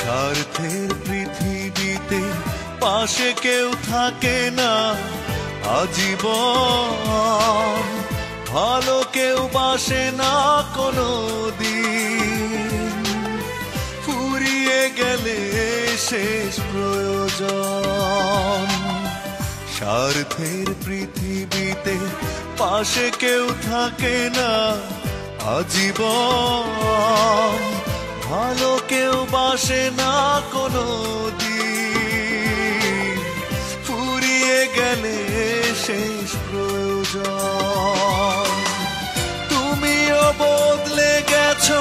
স্বার্থের পৃথিবীতে পাশে কেউ থাকে না আজীবন, ভালো কেউ বাসে না কোনো দিন, ফুরিয়ে গেলে শেষ প্রয়োজন। স্বার্থের পৃথিবীতে পাশে কেউ থাকে না আজীবন, ভালো কেউ বাসে না কোনো দিন, ফুরিয়ে গেলে শেষ প্রয়োজন। তুমিও বদলে গেছো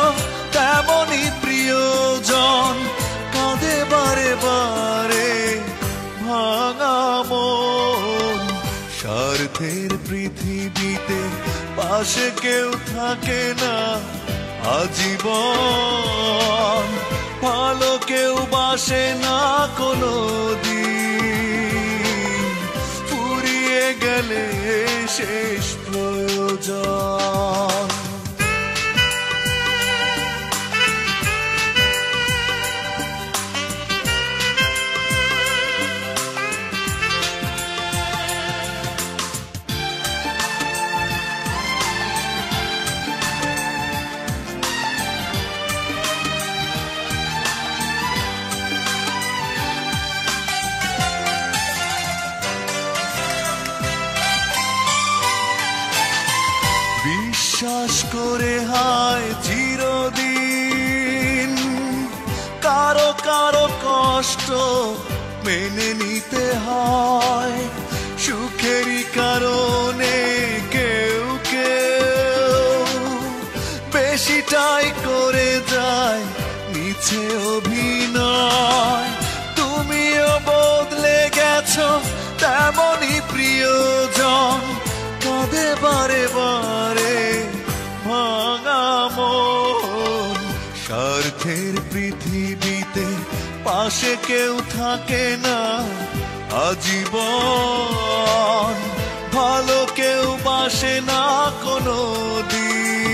তেমনই প্রিয়জন, কাঁদে বারে বারে ভাঙা মন। স্বার্থের পৃথিবীতে পাশে কেউ থাকে না আজীবন, ভালো কেউ বাসে না কোনো দিন, ফুরিয়ে গেলে শেষ প্রয়োজন। বিশ্বাস করে হায় চিরদিন, কারো কারো কষ্ট মেনে নিতে হয়, সুখেরই কারণে কেউ কেউ বেশিটাই করে যায় মিছে অভিনয়। তুমিও বদলে গেছো তেমনই প্রিয়জন, কাঁদে বারে বারে ভাঙা মন। স্বার্থের পৃথিবীতে পাশে কেউ থাকে না আজীবন, ভালো কেউ বাসে না কোনো দিন,